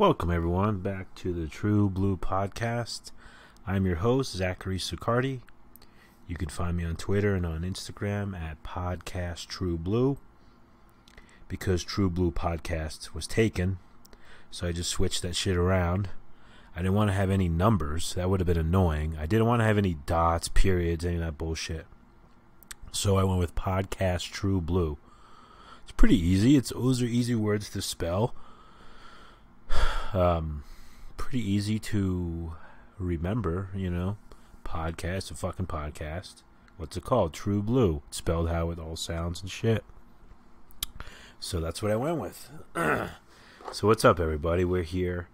Welcome, everyone, back to the True Blue Podcast. I'm your host, Zachary Succardi. You can find me on Twitter and on Instagram at Podcast True Blue. Because True Blue Podcast was taken, so I just switched that shit around. I didn't want to have any numbers. That would have been annoying. I didn't want to have any dots, periods, any of that bullshit. So I went with Podcast True Blue. It's pretty easy. Those are easy words to spell. Pretty easy to remember, Podcast, a fucking podcast. What's it called? True Blue. It's spelled how it all sounds and shit. So that's what I went with. So what's up, everybody? We're here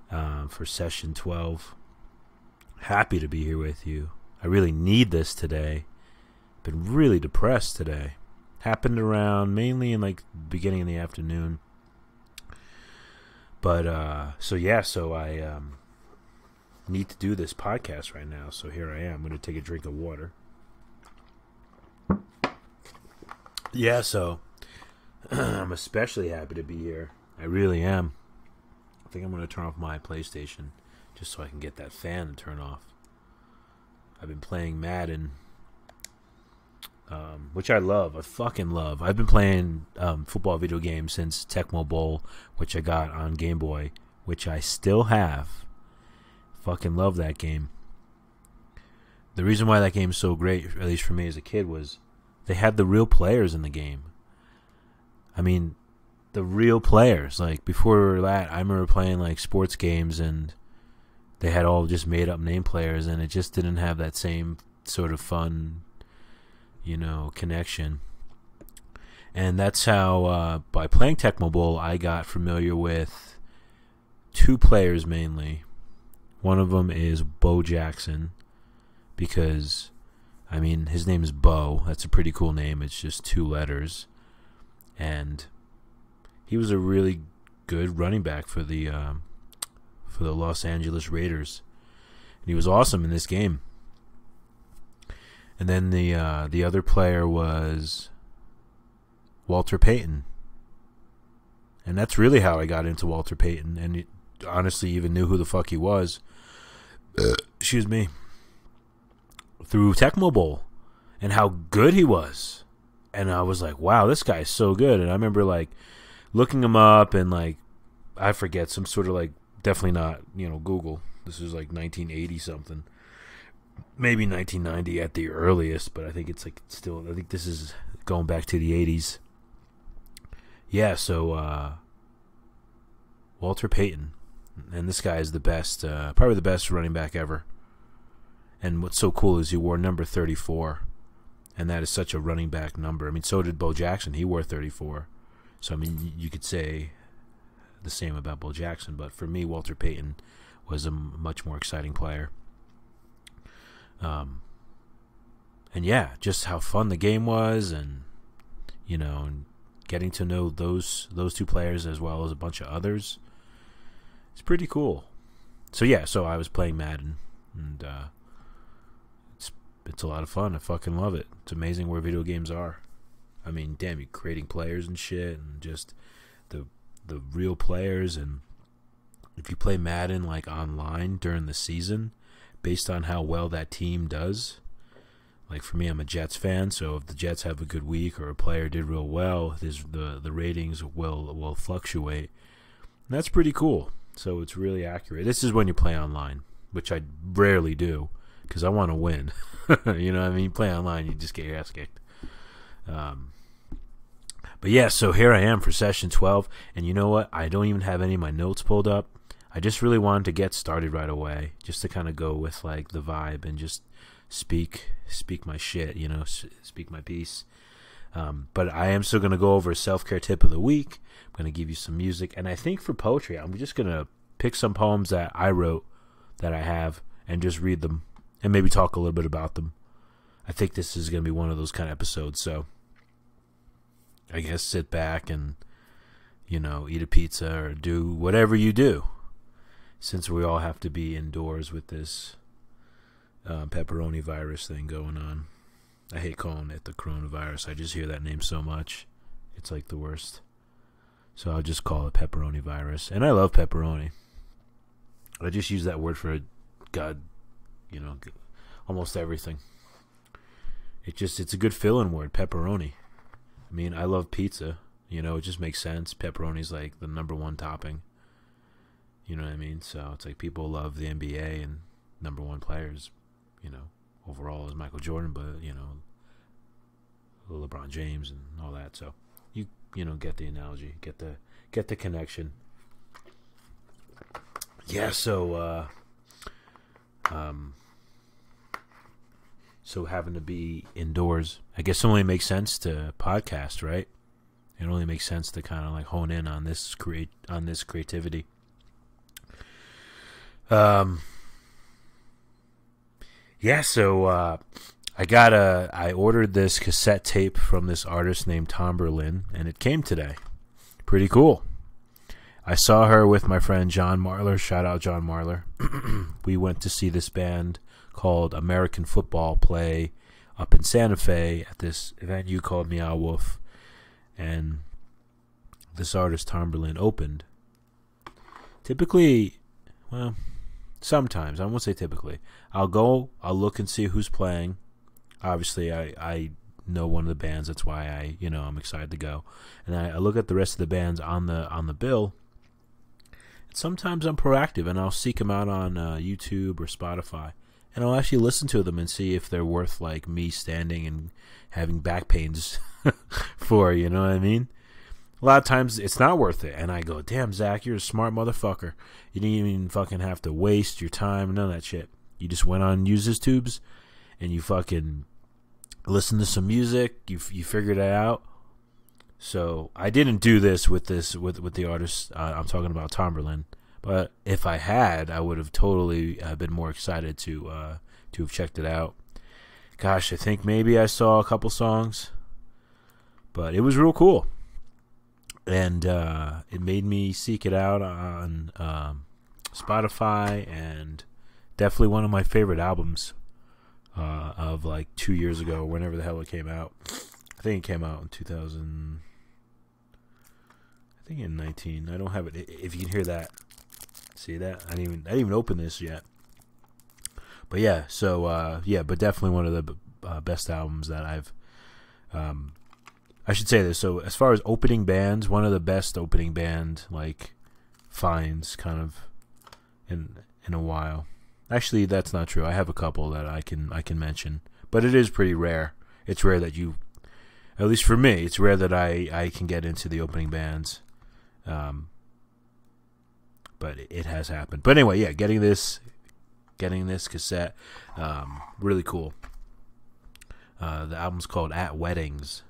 for session 12. Happy to be here with you. I really need this today. Been really depressed today. Happened around mainly in the beginning of the afternoon. But so I need to do this podcast right now. So here I am. I'm going to take a drink of water. Yeah, so I'm especially happy to be here. I really am. I think I'm going to turn off my PlayStation just so I can get that fan to turn off. I've been playing Madden, which I love. I fucking love. I've been playing football video games since Tecmo Bowl, which I got on Game Boy, which I still have. Fucking love that game. The reason why that game's so great, at least for me as a kid, was they had the real players in the game. I mean, the real players. Before that, I remember playing sports games and they had all just made up name players, and it just didn't have that same sort of fun connection. And that's how by playing Tecmo Bowl I got familiar with two players mainly. One of them is Bo Jackson, because his name is Bo. That's a pretty cool name. It's just two letters, and he was a really good running back for the Los Angeles Raiders, and he was awesome in this game. And then the other player was Walter Payton. And that's really how I got into Walter Payton, and honestly even knew who the fuck he was. Excuse me. Through Tecmo Bowl and how good he was. And I was like, wow, this guy's so good. And I remember looking him up and I forget, some sort of definitely not, Google. This is 1980 something. Maybe 1990 at the earliest, but I think it's still, I think this is going back to the 80s. Yeah, so Walter Payton, and this guy is the best, probably the best running back ever. And what's so cool is he wore number 34, and that is such a running back number. So did Bo Jackson. He wore 34. So you could say the same about Bo Jackson, but for me, Walter Payton was a much more exciting player. And yeah, just how fun the game was, and and getting to know those two players as well as a bunch of others. It's pretty cool. So yeah, so I was playing Madden, and it's a lot of fun. I fucking love it. It's amazing where video games are. Damn, you're creating players and shit, and just the real players. And if you play Madden online during the season, based on how well that team does. For me, I'm a Jets fan, so if the Jets have a good week or a player did real well, the ratings will fluctuate. And that's pretty cool. So it's really accurate. This is when you play online, which I rarely do, because I want to win. You play online, you just get your ass kicked. But yeah, so here I am for session 12, and you know what? I don't even have any of my notes pulled up. I just really wanted to get started right away, just to kind of go with the vibe and just speak my shit, speak my piece. But I am still going to go over a self-care tip of the week. I'm going to give you some music, and I think for poetry, I'm just going to pick some poems that I wrote that I have and just read them and maybe talk a little bit about them. I think this is going to be one of those kind of episodes, so I guess sit back and eat a pizza or do whatever you do, since we all have to be indoors with this pepperoni virus thing going on. I hate calling it the coronavirus. I just hear that name so much. It's the worst. So I'll just call it pepperoni virus. And I love pepperoni. I just use that word for, God, almost everything. It's a good fill-in word, pepperoni. I mean, I love pizza. It just makes sense. Pepperoni's like the number one topping. You know what I mean? So it's like people love the NBA and number one players, overall is Michael Jordan, but, LeBron James and all that. So you get the analogy, get the connection. Yeah, so having to be indoors, I guess it only makes sense to podcast, right? It only makes sense to kind of like hone in on this creativity. Yeah, so I ordered this cassette tape from this artist named Tomberlin, and it came today. Pretty cool. I saw her with my friend John Marler. Shout out John Marler. We went to see this band called American Football play up in Santa Fe at this venue called Meow Wolf, and this artist Tomberlin opened. Typically, well, sometimes, I won't say typically, I'll go, I'll look and see who's playing. Obviously, I know one of the bands, that's why I'm excited to go. And I look at the rest of the bands on the bill. And sometimes I'm proactive, and I'll seek them out on YouTube or Spotify. And I'll actually listen to them and see if they're worth, like, me standing and having back pains for, you know what I mean? A lot of times it's not worth it. And I go, damn, Zach, you're a smart motherfucker. You didn't even fucking have to waste your time, none of that shit. You just went on Uses Tubes, and you fucking listened to some music. You figured it out. So I didn't do this with the artist. I'm talking about Tomberlin. But if I had, I would have totally been more excited to have checked it out. Gosh, I think maybe I saw a couple songs, but it was real cool, and it made me seek it out on Spotify, and definitely one of my favorite albums of like 2 years ago, whenever the hell it came out. I think it came out in 2000. I think in 19. I don't have it. If you can hear that. See that? I didn't even open this yet. But yeah, so but definitely one of the best albums that I've. I should say this. So as far as opening bands, one of the best opening band like finds kind of in a while. Actually, that's not true. I have a couple that I can mention, but it is pretty rare. It's rare that you, at least for me, it's rare that I can get into the opening bands. But it has happened. But anyway, yeah, getting this cassette, really cool. The album's called At Weddings.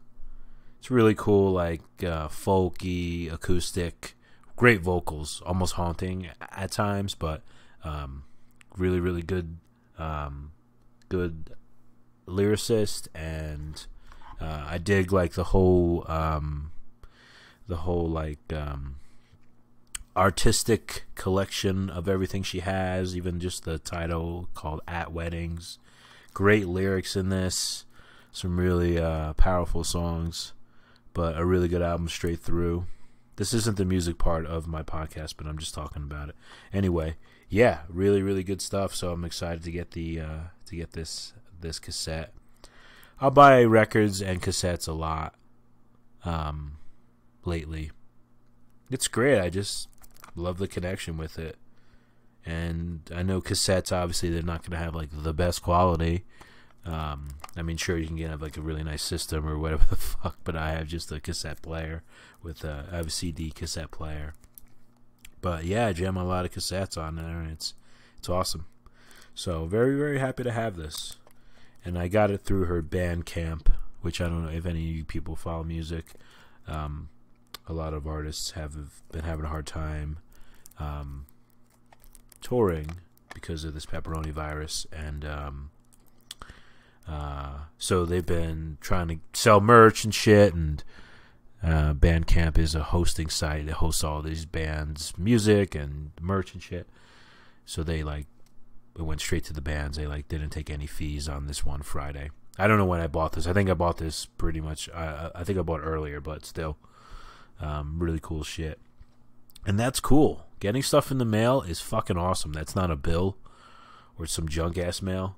It's really cool, like folky, acoustic, great vocals, almost haunting at times, but really, really good, good lyricist, and I dig like the whole like artistic collection of everything she has, even just the title called At Weddings. Great lyrics in this, some really powerful songs, but a really good album straight through. This isn't the music part of my podcast, but I'm just talking about it. Anyway, yeah, really, really good stuff. So I'm excited to get this cassette. I'll buy records and cassettes a lot lately. It's great. I just love the connection with it. And I know cassettes, obviously, they're not going to have like the best quality. I mean, sure, you can have like a really nice system or whatever the fuck, but I have just a cassette player with I have a CD cassette player. But yeah, I jam a lot of cassettes on there, and it's awesome. So very, very happy to have this. And I got it through her Bandcamp, which I don't know if any of you people follow music. A lot of artists have been having a hard time touring because of this pepperoni virus, and so they've been trying to sell merch and shit, and Bandcamp is a hosting site that hosts all these bands' music and merch and shit. So they like it went straight to the bands. They like didn't take any fees on this one Friday. I don't know when I bought this. I think I bought this pretty much. I think I bought it earlier, but still. Really cool shit. And that's cool. Getting stuff in the mail is fucking awesome. That's not a bill or some junk ass mail.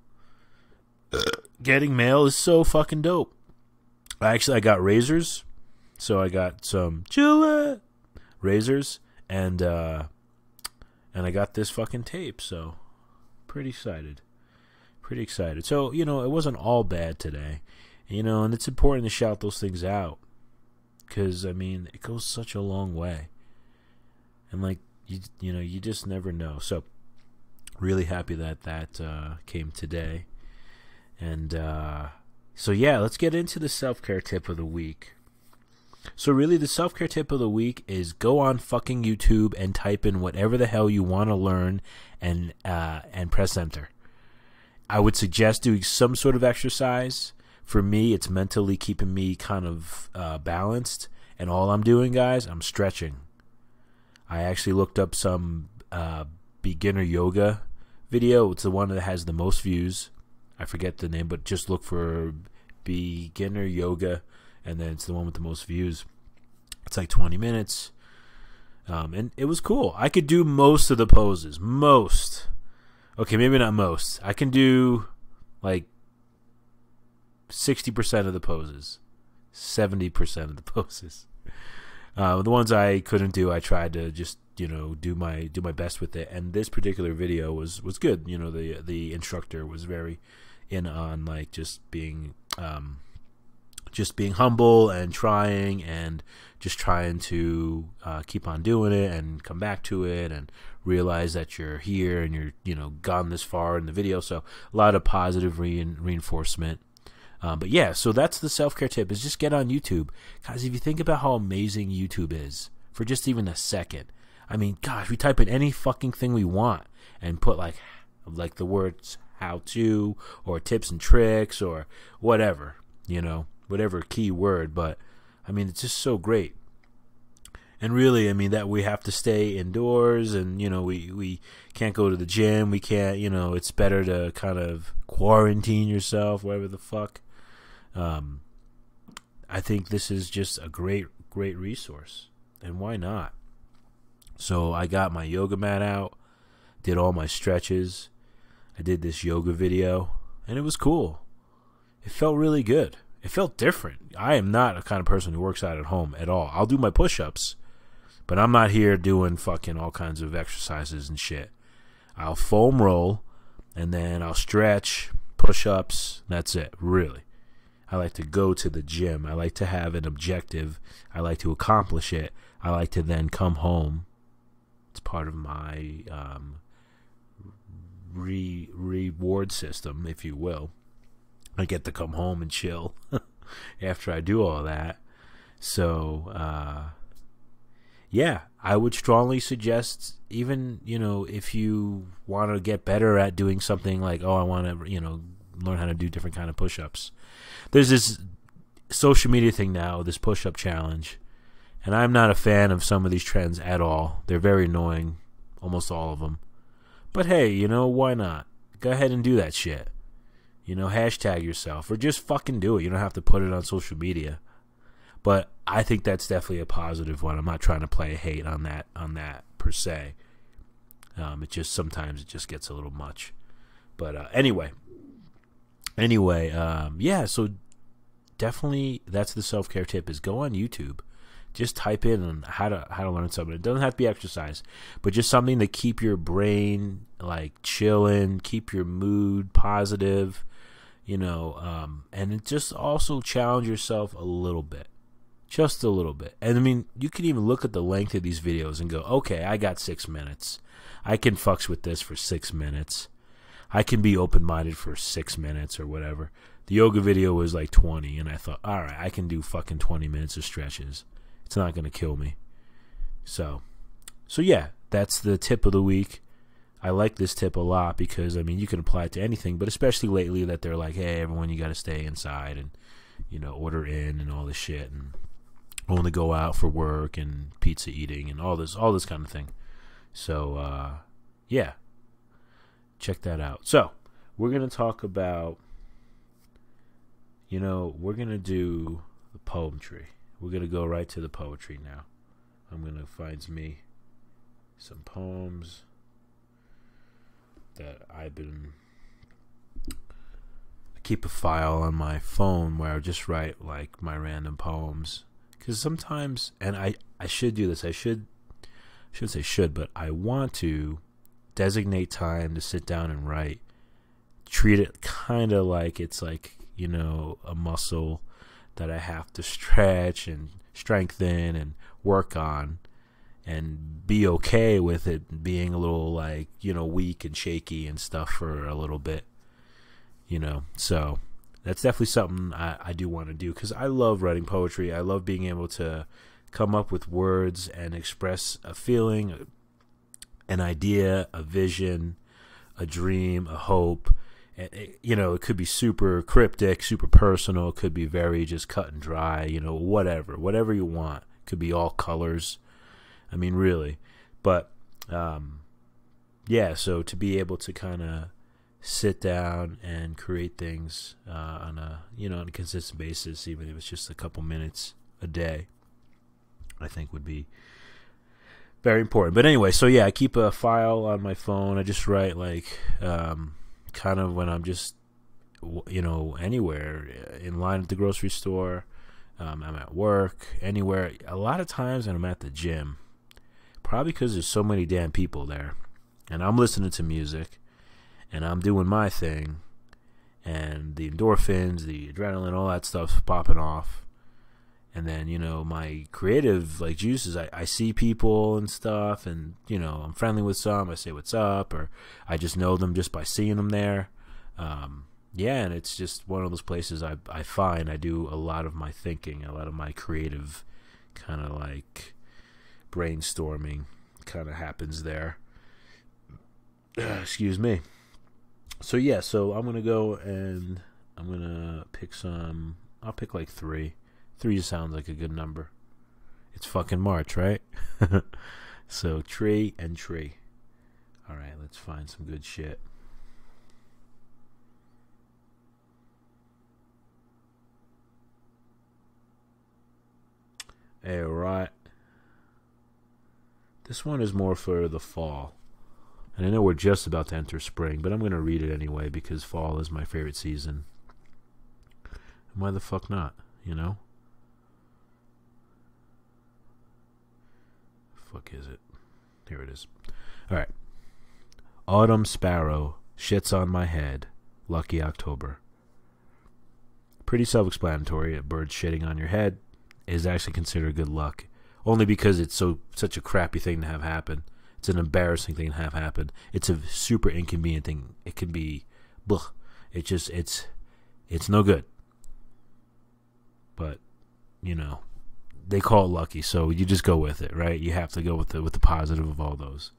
Getting mail is so fucking dope. I got razors. So I got some Gillette razors and I got this fucking tape. So pretty excited. So, it wasn't all bad today. And it's important to shout those things out. Because, it goes such a long way. And, you just never know. So, really happy that came today. And, so, yeah, let's get into the self-care tip of the week. So, really, the self-care tip of the week is go on fucking YouTube and type in whatever the hell you want to learn and press enter. I would suggest doing some sort of exercise. For me, it's mentally keeping me kind of balanced. And all I'm doing, guys, I'm stretching. I actually looked up some beginner yoga video. It's the one that has the most views. I forget the name, but just look for beginner yoga, and then it's the one with the most views. It's like 20 minutes. And it was cool. I could do most of the poses. Most. Okay, maybe not most. I can do like 60% of the poses. 70% of the poses. The ones I couldn't do, I tried to just do my best with it. And this particular video was good. The instructor was very in on like just being humble and trying and just trying to keep on doing it and come back to it and realize that you're here and you're gone this far in the video. So a lot of positive reinforcement. But yeah, so that's the self-care tip, is just get on YouTube. Guys, if you think about how amazing YouTube is for just even a second, gosh, we type in any fucking thing we want and put like the words how to or tips and tricks or whatever, whatever keyword. But it's just so great. And really, that we have to stay indoors and, we can't go to the gym. We can't, it's better to kind of quarantine yourself, whatever the fuck. I think this is just a great resource. And why not? So I got my yoga mat out, did all my stretches. I did this yoga video, and it was cool. It felt really good. It felt different. I am not a kind of person who works out at home at all. I'll do my push-ups, but I'm not here doing fucking all kinds of exercises and shit. I'll foam roll, and then I'll stretch, push-ups. That's it, really. I like to go to the gym. I like to have an objective. I like to accomplish it. I like to then come home. It's part of my reward system, if you will. I get to come home and chill after I do all that. So, yeah, I would strongly suggest, even, if you want to get better at doing something like, I want to, learn how to do different kind of push-ups. There's this social media thing now, this push-up challenge, and I'm not a fan of some of these trends at all. They're very annoying, almost all of them. But hey, why not? Go ahead and do that shit. Hashtag yourself, or just fucking do it. You don't have to put it on social media. But I think that's definitely a positive one. I'm not trying to play hate on that per se. Sometimes it just gets a little much. But anyway, yeah. So definitely, that's the self-care tip: is go on YouTube. Just type in on how to learn something. It doesn't have to be exercise, but just something to keep your brain like chilling, keep your mood positive, and it just also challenge yourself a little bit. Just a little bit. And you can even look at the length of these videos and go, okay, I got 6 minutes. I can fucks with this for 6 minutes. I can be open-minded for 6 minutes or whatever. The yoga video was like 20, and I thought, all right, I can do fucking 20 minutes of stretches. It's not going to kill me. So yeah, that's the tip of the week. I like this tip a lot because, you can apply it to anything, but especially lately that they're like, hey, everyone, you got to stay inside and, order in and all this shit and only go out for work and pizza eating and all this kind of thing. So, yeah, check that out. So we're going to talk about, we're going to do the poetry. we're going to go right to the poetry now. I'm going to find me some poems that I keep a file on my phone where I just write like my random poems. Because sometimes, and I should do this, I shouldn't say should, but I want to designate time to sit down and write. Treat it kind of like it's like, you know, a muscle that I have to stretch and strengthen and work on, and be okay with it being a little like, you know, weak and shaky and stuff for a little bit, you know. So that's definitely something I do want to do, because I love writing poetry. I love being able to come up with words and express a feeling, an idea, a vision, a dream, a hope. And you know, it could be super cryptic, super personal. It could be very just cut and dry, you know, whatever you want. It could be all colors. I mean, really. But, yeah, so to be able to kind of sit down and create things on a consistent basis, even if it's just a couple minutes a day, I think would be very important. But anyway, so yeah, I keep a file on my phone. I just write like kind of when I'm just, you know, anywhere, in line at the grocery store, I'm at work, anywhere. A lot of times when I'm at the gym, probably because there's so many damn people there, and I'm listening to music, and I'm doing my thing, and the endorphins, the adrenaline, all that stuff's popping off. And then, you know, my creative like juices, I see people and stuff, and, you know, I'm friendly with some. I say what's up, or I just know them just by seeing them there. Yeah, and it's just one of those places I find I do a lot of my thinking, a lot of my creative kind of like brainstorming kind of happens there. Excuse me. So yeah, so I'm going to go and I'm going to pick some. I'll pick like 3. 3 sounds like a good number. It's fucking March, right? So tree and tree. All right, let's find some good shit. All right. This one is more for the fall. And I know we're just about to enter spring, but I'm going to read it anyway because fall is my favorite season. And why the fuck not, you know? Fuck is it? Here it is. All right. Autumn sparrow shits on my head. Lucky October. Pretty self-explanatory. A bird shitting on your head is actually considered good luck, only because it's such a crappy thing to have happen. It's an embarrassing thing to have happen. It's a super inconvenient thing. It can be, blech. It's no good. But, you know, they call it lucky, so you just go with it, right? You have to go with the positive of all those.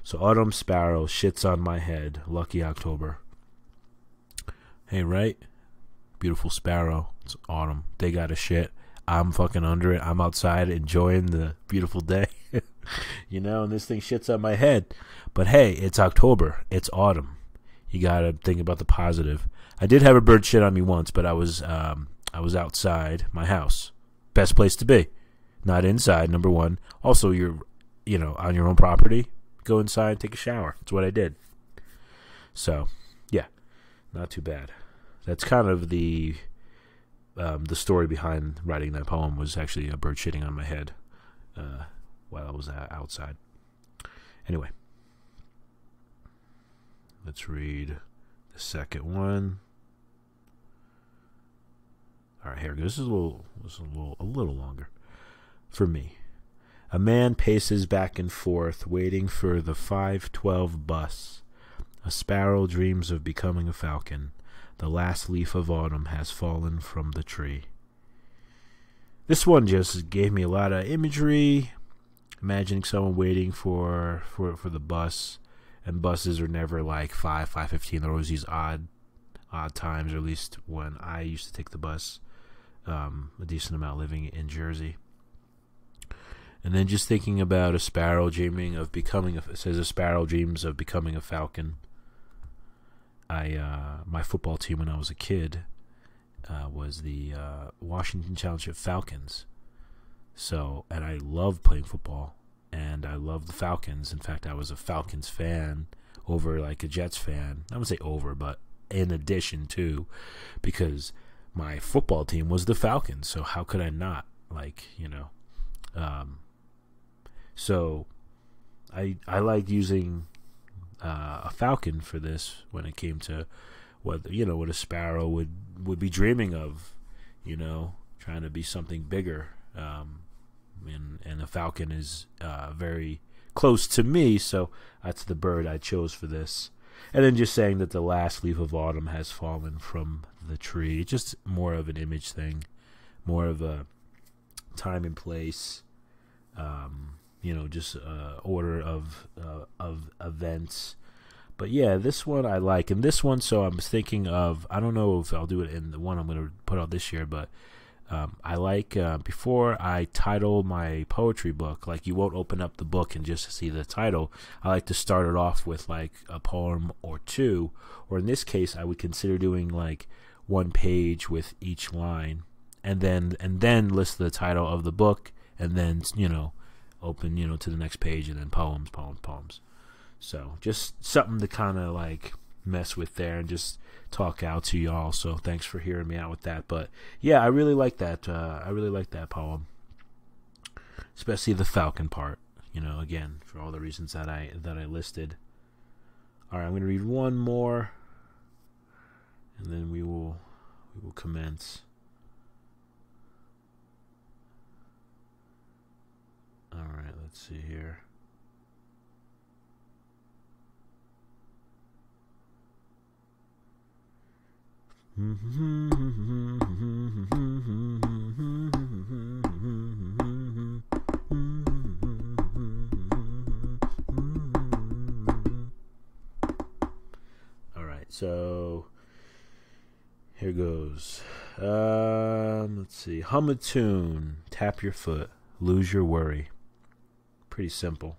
So autumn sparrow shits on my head. Lucky October. Hey, right? Beautiful sparrow. It's autumn. They got a shit. I'm fucking under it. I'm outside enjoying the beautiful day. You know, and this thing shits on my head. But hey, it's October. It's autumn. You gotta think about the positive. I did have a bird shit on me once, but I was outside my house. Best place to be. Not inside, number one. Also, you're, you know, on your own property. Go inside, take a shower. That's what I did. So, yeah, not too bad. That's kind of the story behind writing that poem, was actually a bird shitting on my head while I was outside. Anyway, let's read the second one. All right, here it goes. This is a little longer for me. A man paces back and forth, waiting for the 5:12 bus. A sparrow dreams of becoming a falcon. The last leaf of autumn has fallen from the tree. This one just gave me a lot of imagery. Imagining someone waiting for the bus, and buses are never like 5:15. They're always these odd times, or at least when I used to take the bus, a decent amount living in Jersey. And then just thinking about a sparrow dreaming of becoming it says a sparrow dreams of becoming a falcon. My football team when I was a kid was the Washington Township Falcons. So, and I love playing football, and I love the Falcons. In fact, I was a Falcons fan over like a Jets fan. I wouldn't say over, but in addition to, because my football team was the Falcons. So how could I not? Like, so I liked using a falcon for this when it came to what a sparrow would be dreaming of, trying to be something bigger. And a falcon is very close to me, so that's the bird I chose for this. And then just saying that the last leaf of autumn has fallen from the tree. Just more of an image thing, more of a time and place, just order of events. But yeah, this one I like. And this one, so I'm thinking of, I don't know if I'll do it in the one I'm going to put out this year, but I like, before I title my poetry book, like you won't open up the book and just see the title. I like to start it off with like a poem or two, or in this case, I would consider doing like one page with each line, and then list the title of the book, and then, open, to the next page, and then poems. So just something to kind of like mess with there and just talk out to y'all. So thanks for hearing me out with that. But yeah, I really like that. I really like that poem, especially the falcon part. Again, for all the reasons that I listed. All right, I'm going to read one more, and then we will commence. All right, let's see here. All right, so here goes. Let's see. Hum a tune, tap your foot, lose your worry. Pretty simple,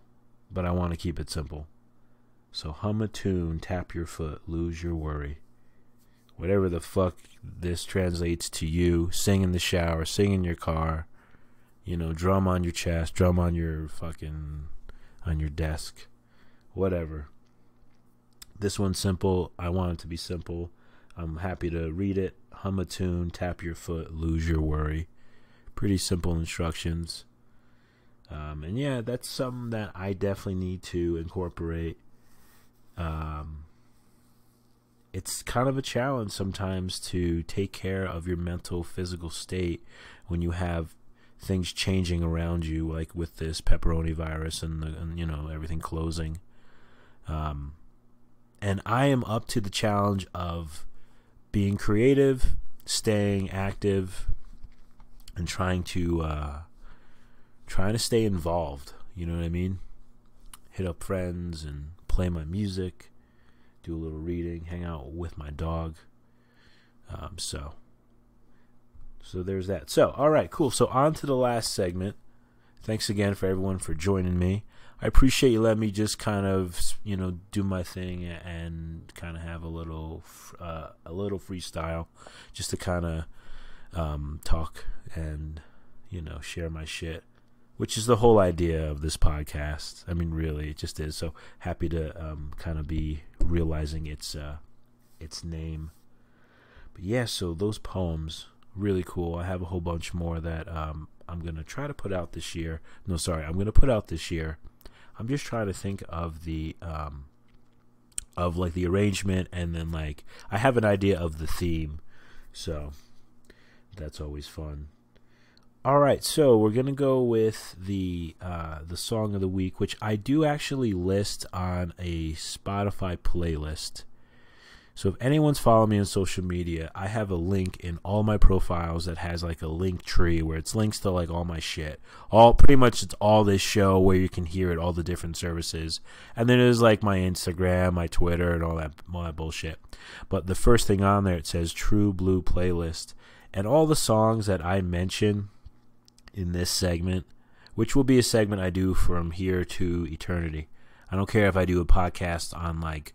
but I want to keep it simple. So hum a tune, tap your foot, lose your worry. Whatever the fuck this translates to you, sing in the shower, sing in your car, drum on your chest, drum on your on your desk, whatever. This one's simple. I want it to be simple. I'm happy to read it. Hum a tune, tap your foot, lose your worry. Pretty simple instructions. And yeah, that's something that I definitely need to incorporate. It's kind of a challenge sometimes to take care of your mental, physical state when you have things changing around you, like with this pepperoni virus and everything closing. And I am up to the challenge of being creative, staying active, and trying to stay involved. You know what I mean? Hit up friends and play my music. Do a little reading, hang out with my dog. So there's that. So, all right, cool. So on to the last segment. Thanks again for everyone for joining me. I appreciate you letting me just kind of, do my thing and kind of have a little freestyle, just to kind of talk and, share my shit, which is the whole idea of this podcast. I mean, really, it just is. So happy to kind of be realizing its name. But yeah, so those poems, really cool. I have a whole bunch more that I'm going to try to put out this year. No, sorry, I'm going to put out this year. I'm just trying to think of the arrangement, and then like I have an idea of the theme. So that's always fun. All right, so we're gonna go with the song of the week, which I do actually list on a Spotify playlist. So if anyone's following me on social media, I have a link in all my profiles that has like a link tree where it's links to like all my shit. Pretty much it's all this show where you can hear it, all the different services. And then there's like my Instagram, my Twitter, and all that bullshit. But the first thing on there, it says True Blue Playlist. And all the songs that I mention in this segment, which will be a segment I do from here to eternity. I don't care if I do a podcast on like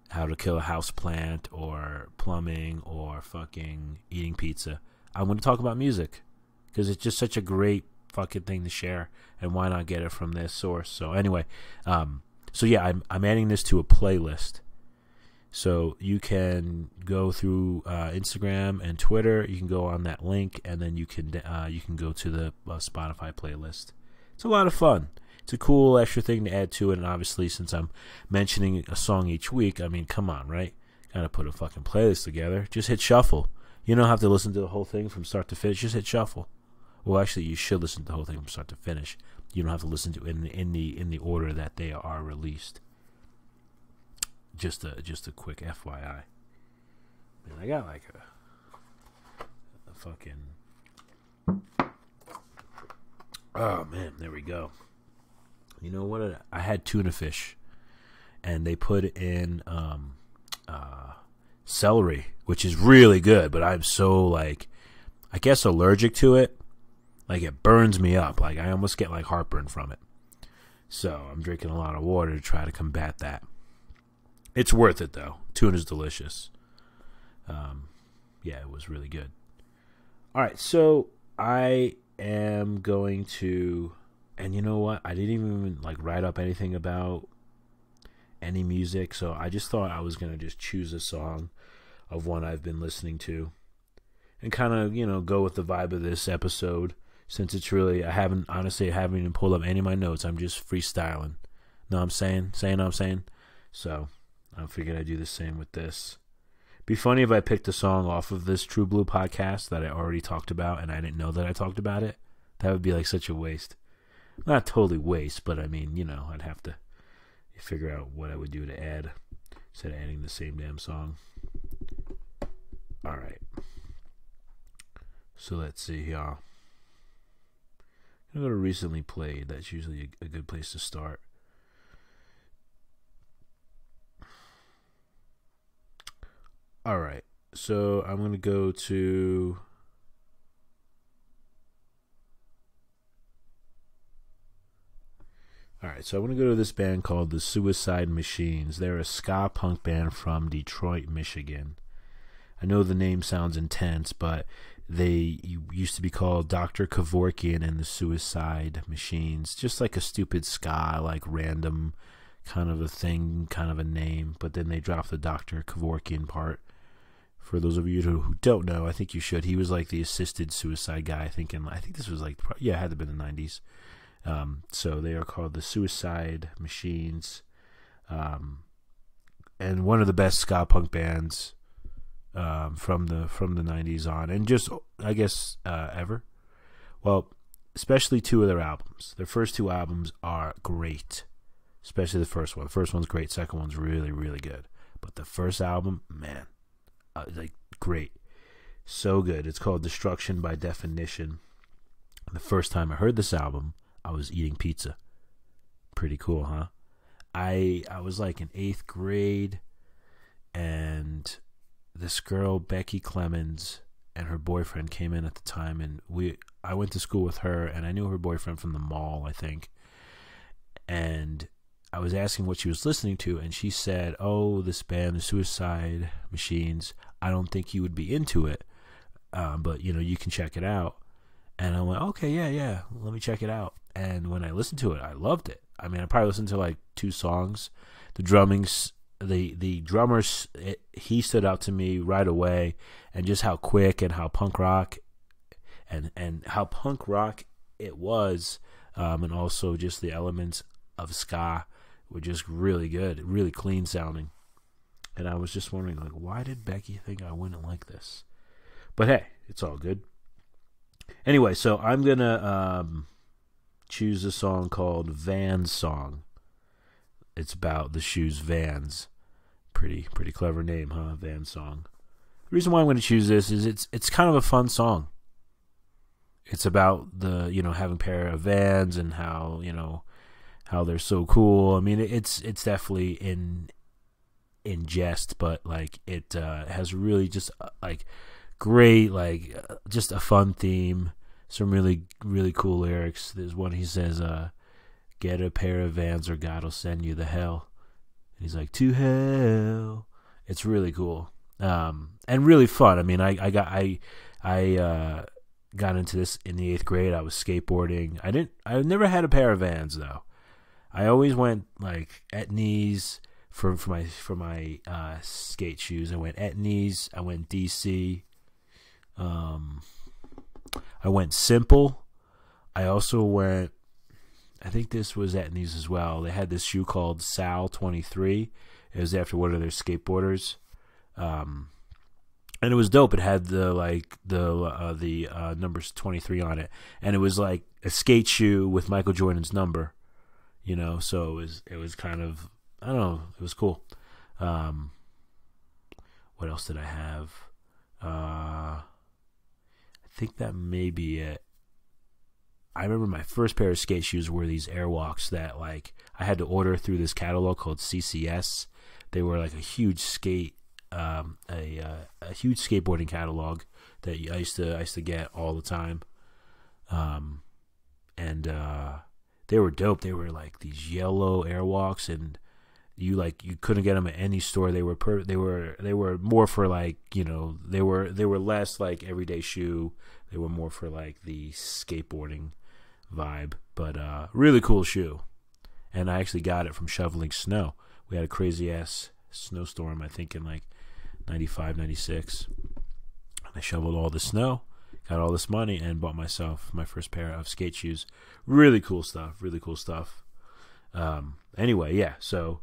how to kill a houseplant or plumbing or fucking eating pizza. I'm going to talk about music because it's just such a great fucking thing to share, and why not get it from this source? So anyway, so yeah, I'm adding this to a playlist. So you can go through Instagram and Twitter. You can go on that link, and then you can go to the Spotify playlist. It's a lot of fun. It's a cool extra thing to add to it, and obviously, since I'm mentioning a song each week, I mean, come on, right? Gotta put a fucking playlist together. Just hit shuffle. You don't have to listen to the whole thing from start to finish. Just hit shuffle. Well, actually, you should listen to the whole thing from start to finish. You don't have to listen to it in the order that they are released. Just a quick FYI. Man, I got like a fucking. Oh man, there we go. You know what? I had tuna fish, and they put in celery, which is really good. But I'm so like, I guess allergic to it. Like it burns me up. Like I almost get like heartburn from it. So I'm drinking a lot of water to try to combat that. It's worth it though. Tuna's delicious. Yeah, it was really good. All right, so I am going to, and you know what? I didn't even like write up anything about any music, so I just thought I was gonna just choose a song of one I've been listening to, and kind of go with the vibe of this episode. Since it's really, I haven't even pulled up any of my notes. I'm just freestyling. Know what I'm saying? Saying what I'm saying? So I figured I'd do the same with this. Be funny if I picked a song off of this True Blue podcast that I already talked about and I didn't know that I talked about it. That would be like such a waste. Not totally waste, but I mean, I'd have to figure out what I would do to add instead of adding the same damn song. All right. So let's see here. I'm going to go to recently played. That's usually a good place to start. All right, so I'm going to go to... All right, so I'm going to go to this band called the Suicide Machines. They're a ska punk band from Detroit, Michigan. I know the name sounds intense, but they used to be called Dr. Kevorkian and the Suicide Machines. Just like a stupid ska, like random kind of a thing, kind of a name. But then they dropped the Dr. Kevorkian part. For those of you who don't know, I think you should. He was like the assisted suicide guy. I think this was like, it had to have been the 90s. So they are called the Suicide Machines. And one of the best ska punk bands from the 90s on. And just, I guess, ever. Well, especially two of their albums. Their first two albums are great. Especially the first one. The first one's great. Second one's really, really good. But the first album, man. Like great, so good. It's called Destruction by Definition. The first time I heard this album, I was eating pizza. Pretty cool, huh? I was like in 8th grade, and this girl Becky Clemens and her boyfriend came in at the time, and I went to school with her, and I knew her boyfriend from the mall, I think. And I was asking what she was listening to, and she said, "Oh, this band, the Suicide Machines. I don't think you would be into it, but you can check it out." And I went, "Okay, yeah, let me check it out." And when I listened to it, I loved it. I mean, I probably listened to like 2 songs. The drummings, the drummers, he stood out to me right away, and just how quick and how punk rock, and how punk rock it was, and also just the elements of ska were just really good, really clean sounding. And I was just wondering, like, why did Becky think I wouldn't like this? But hey, it's all good. Anyway, so I'm going to choose a song called Vans Song. It's about the shoes Vans. Pretty clever name, huh? Vans Song. The reason why I'm going to choose this is it's kind of a fun song. It's about the, having a pair of Vans and how, how they're so cool. I mean, it's definitely in jest, but like it has really just like great, like just a fun theme. Some really, really cool lyrics. There's one he says, "Get a pair of Vans or God'll send you to hell." And he's like, "To hell." It's really cool, and really fun. I mean, I got into this in the 8th grade. I was skateboarding. I never had a pair of Vans though. I always went like Etnies for my skate shoes. I went Etnies. I went DC. I went Simple. I also went, I think this was Etnies as well. They had this shoe called Sal 23. It was after one of their skateboarders. And it was dope. It had the numbers 23 on it. And it was like a skate shoe with Michael Jordan's number. You know, so it was kind of, I don't know, it was cool. What else did I have? I think that may be it. I remember my first pair of skate shoes were these Airwalks that like I had to order through this catalog called CCS. They were like a huge a huge skateboarding catalog that I used to get all the time. They were dope. They were like these yellow Airwalks, and you couldn't get them at any store. They were more for like, you know, they were less like everyday shoe. They were more for like the skateboarding vibe, but really cool shoe. And I actually got it from shoveling snow. We had a crazy ass snowstorm, I think in like 95, 96. I shoveled all the snow, got all this money, and bought myself my first pair of skate shoes. Really cool stuff. Anyway, yeah, so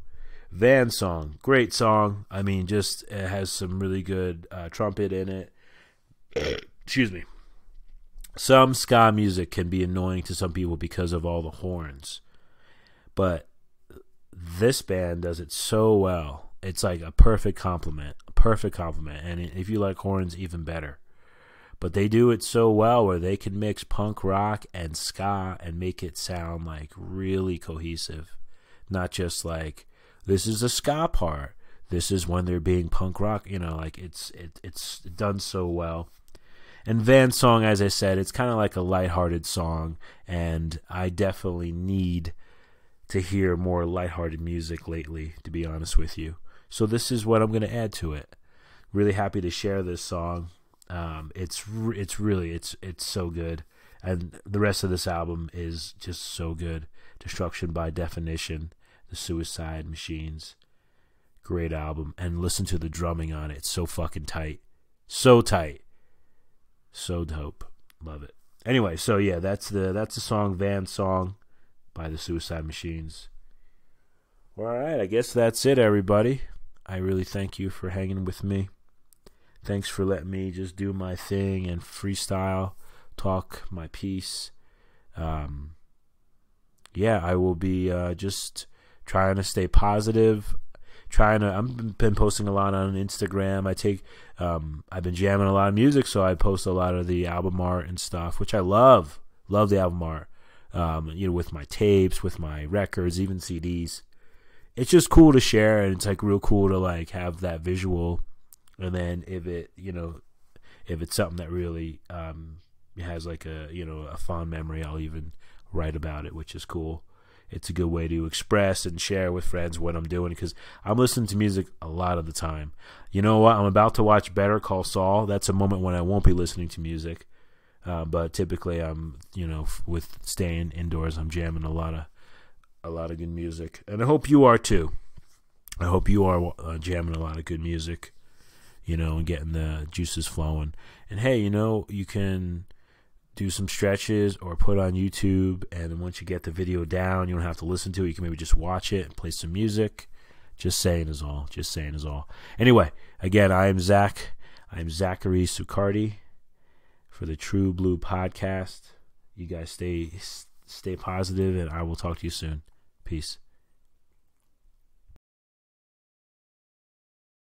Van Song, great song. I mean, just it has some really good trumpet in it. Excuse me. Some ska music can be annoying to some people because of all the horns, but this band does it so well. It's like a perfect compliment, and if you like horns, even better. But they do it so well where they can mix punk rock and ska and make it sound like really cohesive, not just like this is a ska part, this is when they're being punk rock. You know, like it's done so well. And Van Song, as I said, it's kind of like a lighthearted song, and I definitely need to hear more lighthearted music lately, to be honest with you. So this is what I'm going to add to it. Really happy to share this song. It's so good, and the rest of this album is just so good. Destruction by Definition, The Suicide Machines, great album, and listen to the drumming on it. It's so fucking tight, so dope. Love it. Anyway, so yeah, that's the song Van Song by The Suicide Machines. All right, I guess that's it, everybody. I really thank you for hanging with me. Thanks for letting me just do my thing and freestyle, talk my piece. Yeah, I will be just trying to stay positive. I've been posting a lot on Instagram. I've been jamming a lot of music, so I post a lot of the album art and stuff, which I love. Love the album art. You know, with my tapes, with my records, even CDs. It's just cool to share, and it's like real cool to like have that visual. And then if it's something that really has like a fond memory, I'll even write about it, which is cool. It's a good way to express and share with friends what I'm doing, because I'm listening to music a lot of the time. You know what? I'm about to watch Better Call Saul. That's a moment when I won't be listening to music. But typically I'm, with staying indoors, I'm jamming a lot of good music. And I hope you are too. I hope you are jamming a lot of good music, and getting the juices flowing. And hey, you can do some stretches or put on YouTube, and then once you get the video down, you don't have to listen to it. You can maybe just watch it and play some music. Just saying is all. Anyway, again, I'm Zachary Succardi for the True Blue Podcast. You guys stay positive, and I will talk to you soon. Peace.